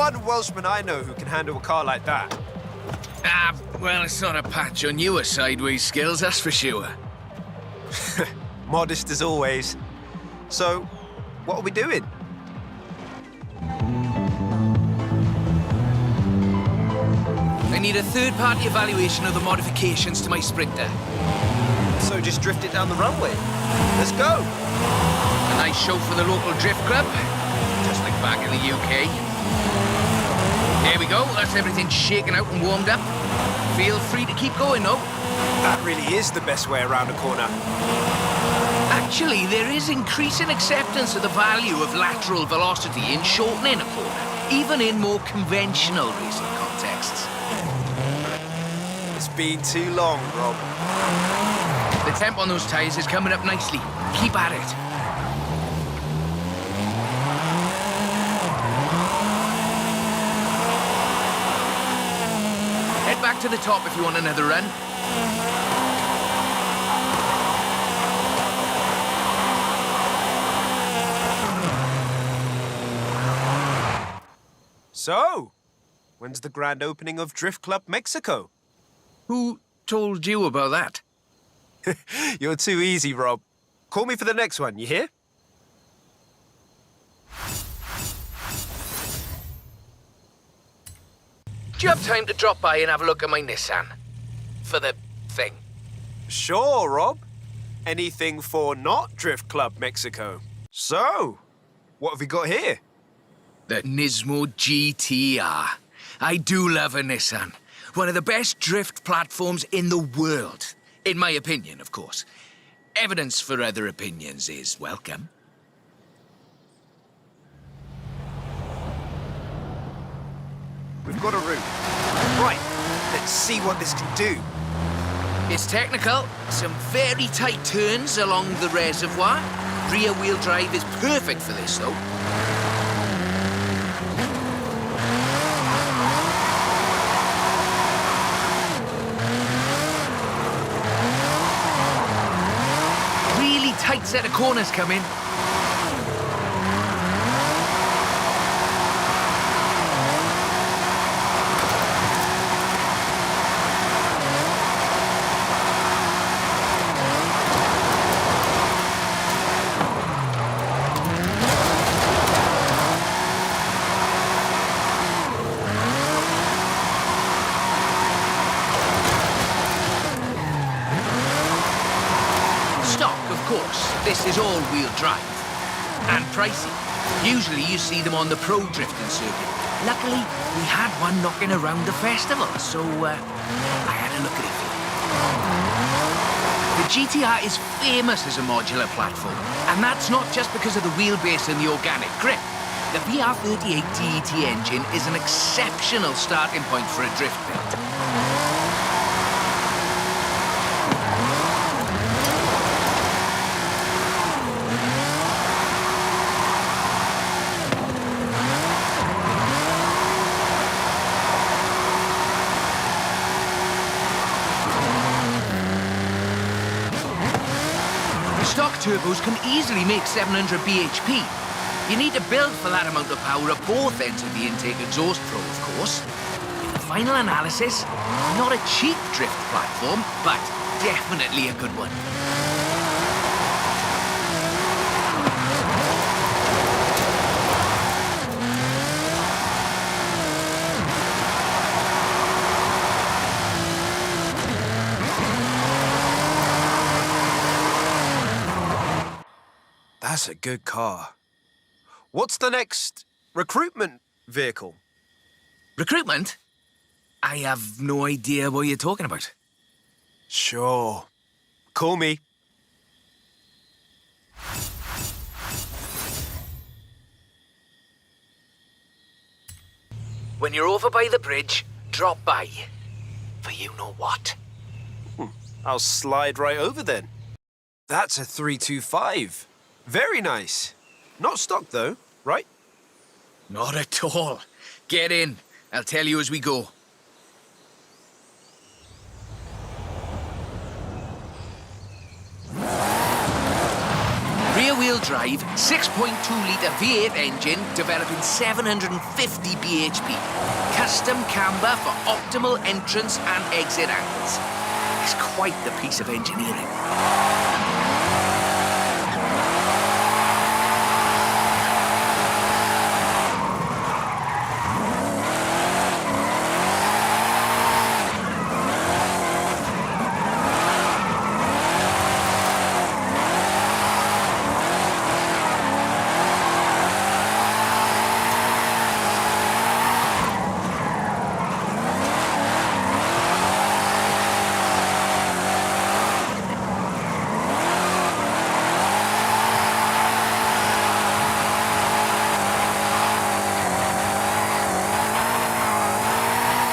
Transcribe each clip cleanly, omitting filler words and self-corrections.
one Welshman I know who can handle a car like that. Ah, well, it's not a patch on your sideways skills, that's for sure. Modest as always. So, what are we doing? I need a third-party evaluation of the modifications to my Sprinter. So just drift it down the runway. Let's go. A nice show for the local drift club, just like back in the UK. There we go, that's everything shaken out and warmed up. Feel free to keep going, though. That really is the best way around a corner. Actually, there is increasing acceptance of the value of lateral velocity in shortening a corner, even in more conventional racing contexts. It's been too long, Rob. The temp on those tyres is coming up nicely. Keep at it. Head back to the top if you want another run. So, when's the grand opening of Drift Club Mexico? Who told you about that? You're too easy, Rob. Call me for the next one, you hear? Do you have time to drop by and have a look at my Nissan? For the thing. Sure, Rob. Anything for not Drift Club Mexico. So, what have we got here? The Nismo GTR. I do love a Nissan. One of the best drift platforms in the world. In my opinion, of course. Evidence for other opinions is welcome. We've got a route. Right, let's see what this can do. It's technical. Some very tight turns along the reservoir. Rear-wheel drive is perfect for this, though. Really tight set of corners coming. This is all-wheel drive. And pricey. Usually you see them on the pro drifting circuit. Luckily, we had one knocking around the festival, so I had a look at it. The GTR is famous as a modular platform, and that's not just because of the wheelbase and the organic grip. The VR38 TET engine is an exceptional starting point for a drift build. Stock turbos can easily make 700 bhp. You need to build for that amount of power at both ends of the intake exhaust flow, of course. In the final analysis, not a cheap drift platform, but definitely a good one. That's a good car. What's the next recruitment vehicle? Recruitment? I have no idea what you're talking about. Sure. Call me. When you're over by the bridge, drop by. For you know what. I'll slide right over then. That's a 325. Very nice. Not stock though, right? Not at all. Get in. I'll tell you as we go. Rear rear-wheel drive, 6.2-litre V8 engine developing 750 bhp. Custom camber for optimal entrance and exit angles. It's quite the piece of engineering.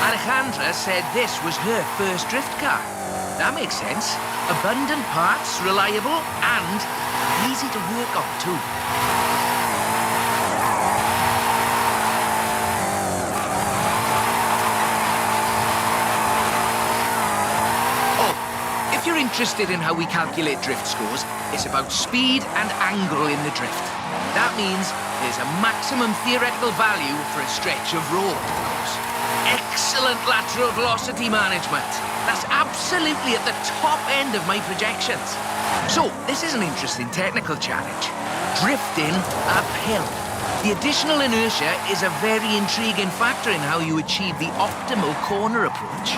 Alejandra said this was her first drift car. That makes sense. Abundant parts, reliable, and easy to work on too. Oh, if you're interested in how we calculate drift scores, it's about speed and angle in the drift. That means there's a maximum theoretical value for a stretch of road, of course. Excellent lateral velocity management. That's absolutely at the top end of my projections. So, this is an interesting technical challenge. Drifting uphill. The additional inertia is a very intriguing factor in how you achieve the optimal corner approach.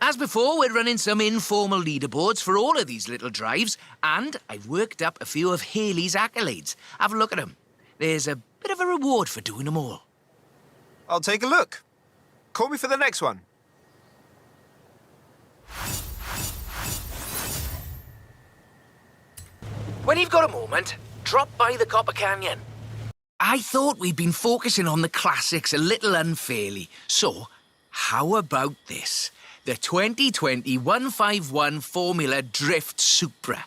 As before, we're running some informal leaderboards for all of these little drives, and I've worked up a few of Haley's accolades. Have a look at them. There's a bit of a reward for doing them all. I'll take a look. Call me for the next one. When you've got a moment, drop by the Copper Canyon. I thought we'd been focusing on the classics a little unfairly, so how about this? The 2020 151 Formula Drift Supra.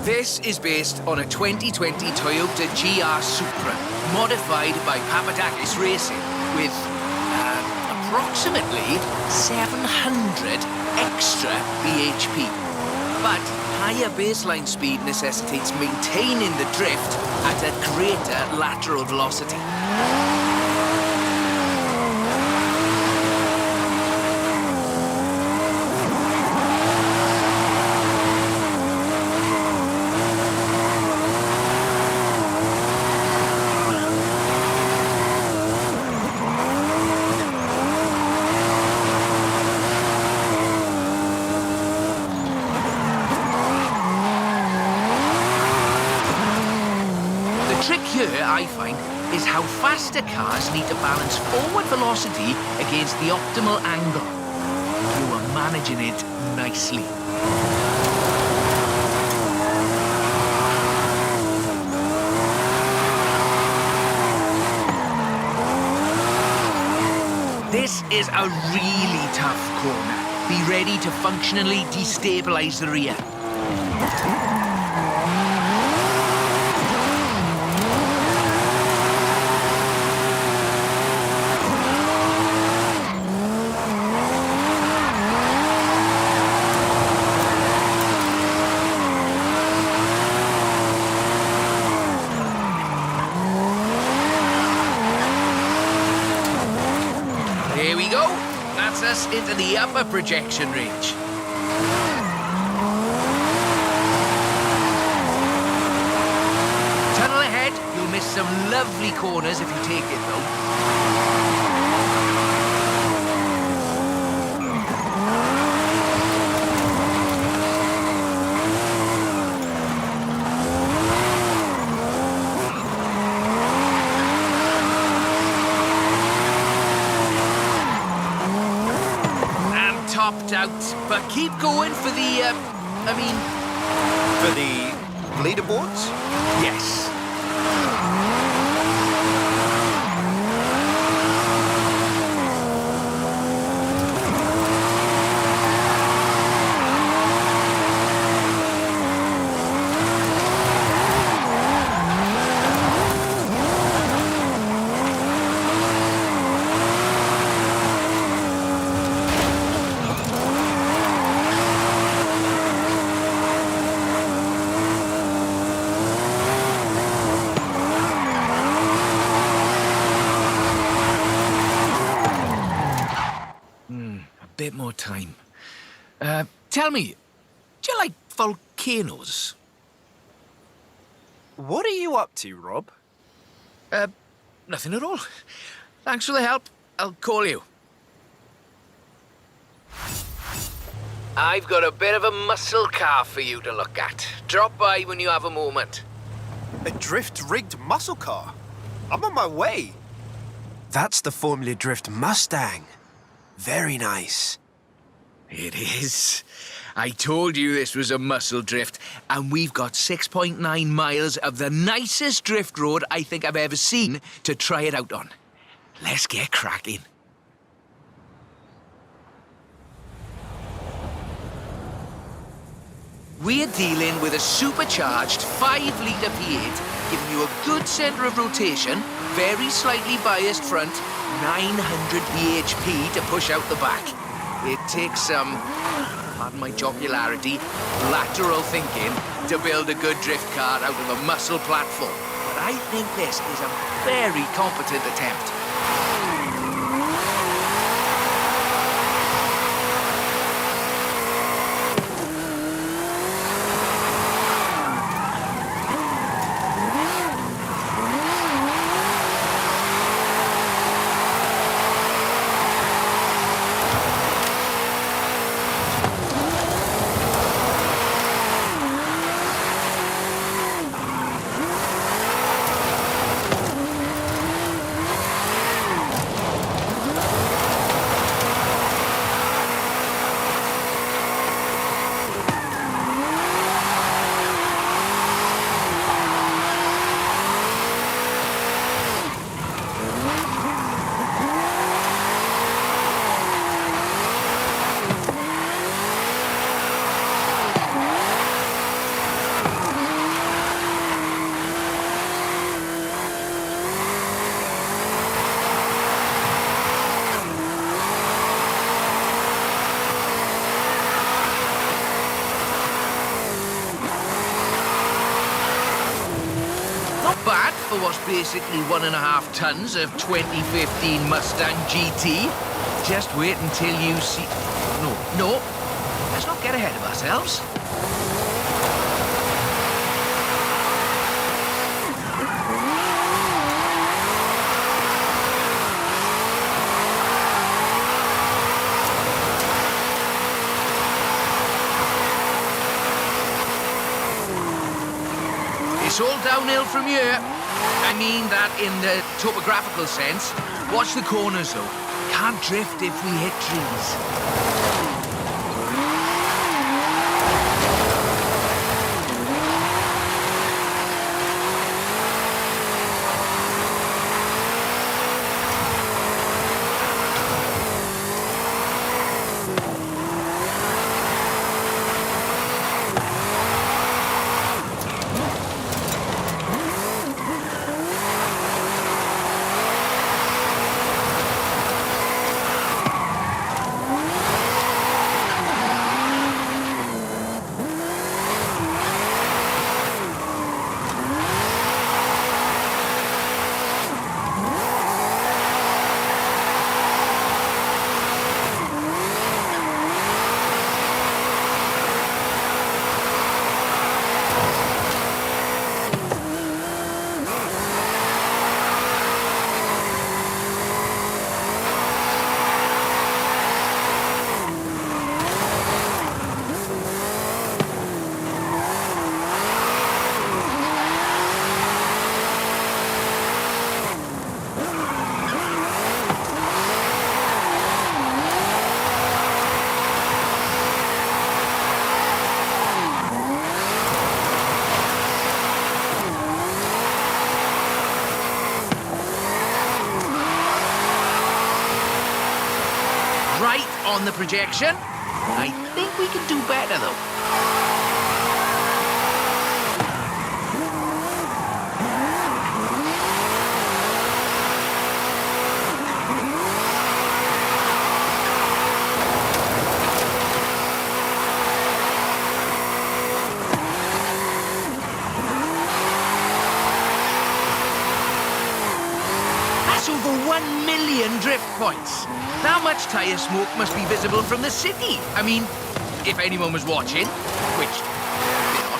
This is based on a 2020 Toyota GR Supra, modified by Papadakis Racing, with approximately 700 extra bhp. But higher baseline speed necessitates maintaining the drift at a greater lateral velocity. The trick here, I find, is how faster cars need to balance forward velocity against the optimal angle. You are managing it nicely. This is a really tough corner. Be ready to functionally destabilize the rear. There we go. That's us into the upper projection range. Tunnel ahead. You'll miss some lovely corners if you take it, though. topped out. But keep going for the, For the leaderboards? yes. Bit more time. Tell me, do you like volcanoes? What are you up to, Rob? Nothing at all. Thanks for the help. I'll call you. I've got a bit of a muscle car for you to look at. Drop by when you have a moment. A drift-rigged muscle car? I'm on my way. That's the Formula Drift Mustang. Very nice. It is. I told you this was a muscle drift, and we've got 6.9 miles of the nicest drift road I think I've ever seen to try it out on. Let's get cracking. We're dealing with a supercharged 5-litre V8, giving you a good centre of rotation, very slightly biased front, 900 bhp to push out the back. It takes some, pardon my jocularity, lateral thinking to build a good drift car out of a muscle platform. But I think this is a very competent attempt. Bad for what's basically 1.5 tons of 2015 Mustang GT. Just wait until you see... No. Let's not get ahead of ourselves. It's all downhill from here. I mean that in the topographical sense. Watch the corners, though. Can't drift if we hit trees. on the projection. I think we can do better, though. That's over 1 million drift points. How much tyre smoke must be visible from the city? I mean, if anyone was watching, which they're not.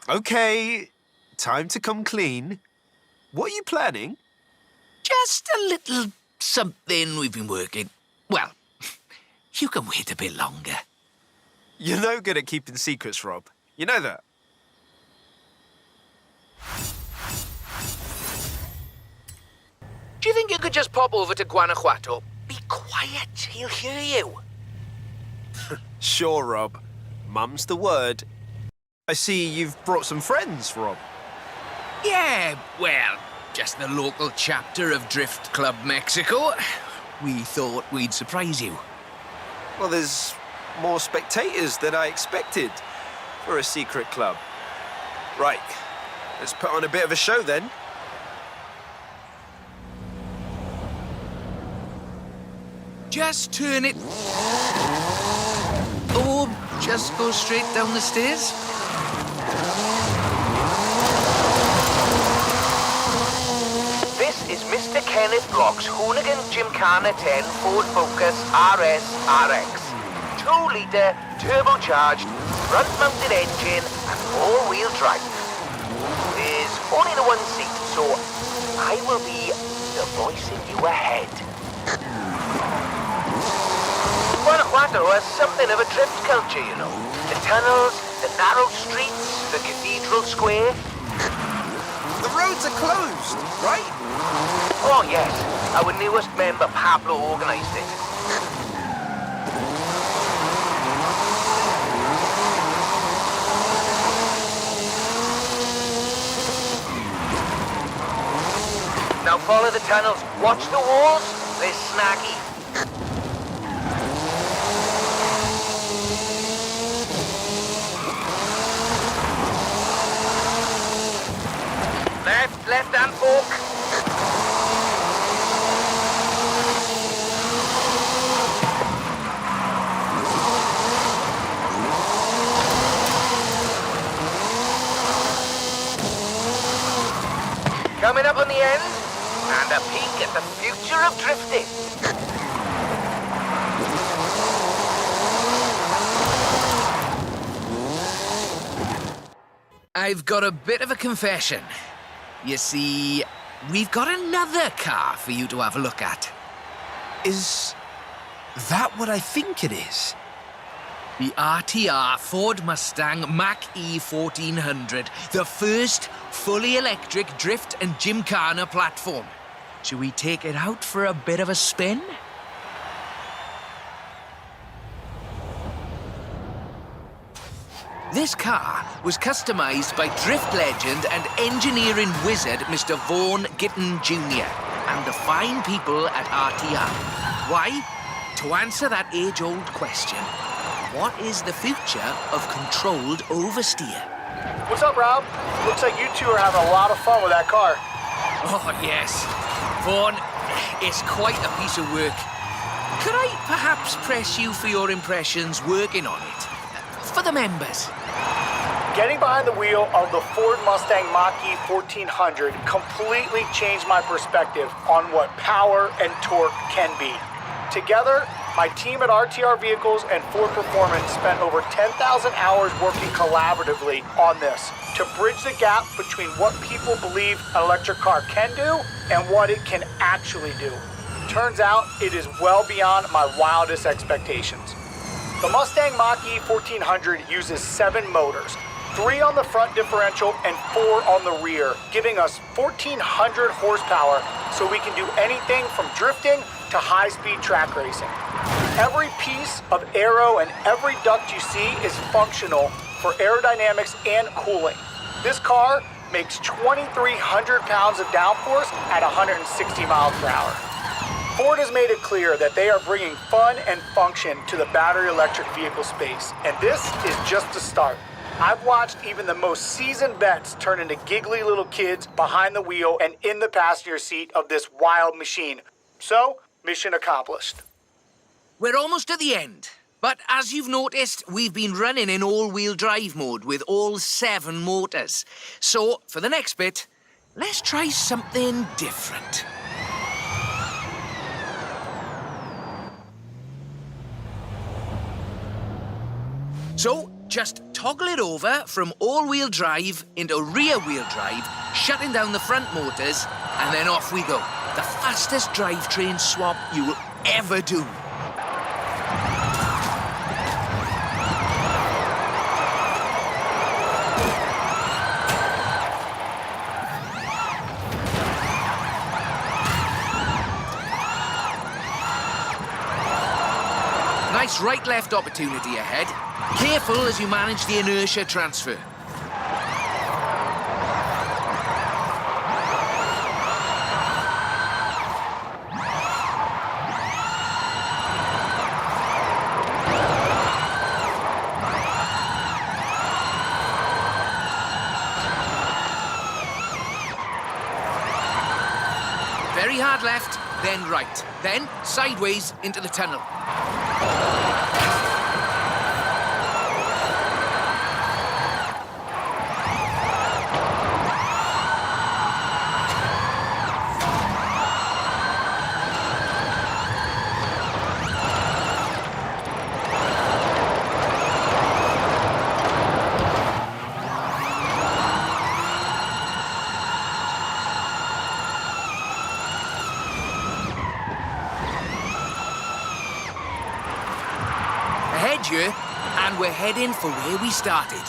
Okay, time to come clean. What are you planning? Just a little something we've been working. Well, you can wait a bit longer. You're no good at keeping secrets, Rob. You know that. Do you think you could just pop over to Guanajuato? Be quiet, he'll hear you. Sure, Rob. Mum's the word. I see you've brought some friends, Rob. Yeah, well, just the local chapter of Drift Club Mexico. We thought we'd surprise you. Well, there's more spectators than I expected for a secret club. Right, let's put on a bit of a show then. Just turn it... Or just go straight down the stairs. This is Mr. Kenneth Block's Hoonigan Gymkhana 10 Ford Focus RS RX. 2-litre, turbocharged, front-mounted engine and all-wheel drive. There's only the one seat, so I will be the voice in your head. Guanajuato has something of a drift culture, you know. The tunnels, the narrow streets, the cathedral square. The roads are closed, right? Oh, yes. Our newest member, Pablo, organised it. Now follow the tunnels. Watch the walls. They're snaggy. Left-hand fork. Coming up on the end, and a peek at the future of drifting. I've got a bit of a confession. You see, we've got another car for you to have a look at. Is that what I think it is? The RTR Ford Mustang Mach-E 1400, the first fully electric drift and gymkhana platform. Should we take it out for a bit of a spin? This car was customized by drift legend and engineering wizard Mr. Vaughan Gitton Jr. and the fine people at RTR. Why? To answer that age-old question, what is the future of controlled oversteer? What's up, Rob? Looks like you two are having a lot of fun with that car. Oh, yes. Vaughn, it's quite a piece of work. Could I perhaps press you for your impressions working on it? For the members. Getting behind the wheel of the Ford Mustang Mach-E 1400 completely changed my perspective on what power and torque can be. Together, my team at RTR Vehicles and Ford Performance spent over 10,000 hours working collaboratively on this to bridge the gap between what people believe an electric car can do and what it can actually do. Turns out it is well beyond my wildest expectations. The Mustang Mach-E 1400 uses 7 motors, 3 on the front differential and 4 on the rear, giving us 1,400 horsepower so we can do anything from drifting to high-speed track racing. Every piece of aero and every duct you see is functional for aerodynamics and cooling. This car makes 2,300 pounds of downforce at 160 miles per hour. Ford has made it clear that they are bringing fun and function to the battery electric vehicle space, and this is just the start. I've watched even the most seasoned vets turn into giggly little kids behind the wheel and in the passenger seat of this wild machine. So, mission accomplished. We're almost at the end. But as you've noticed, we've been running in all-wheel drive mode with all 7 motors. So, for the next bit, let's try something different. So, just toggle it over from all-wheel drive into rear-wheel drive, shutting down the front motors, and then off we go. The fastest drivetrain swap you will ever do. Nice right-left opportunity ahead. Careful as you manage the inertia transfer. Very hard left, then right, then sideways into the tunnel. Ahead you, and we're heading for where we started.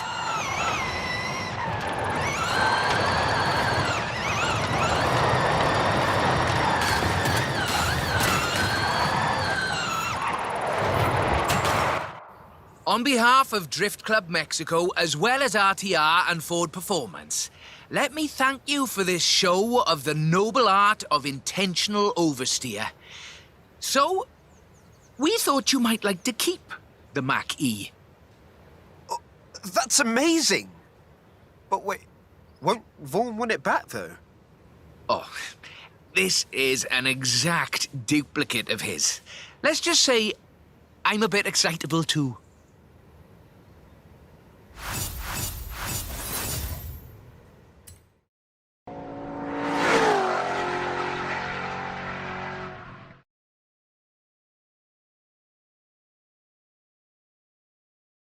On behalf of Drift Club Mexico, as well as RTR and Ford Performance, let me thank you for this show of the noble art of intentional oversteer. So, we thought you might like to keep the Mach-E. Oh, that's amazing. But wait, won't Vaughn want it back, though? Oh, this is an exact duplicate of his. Let's just say I'm a bit excitable, too.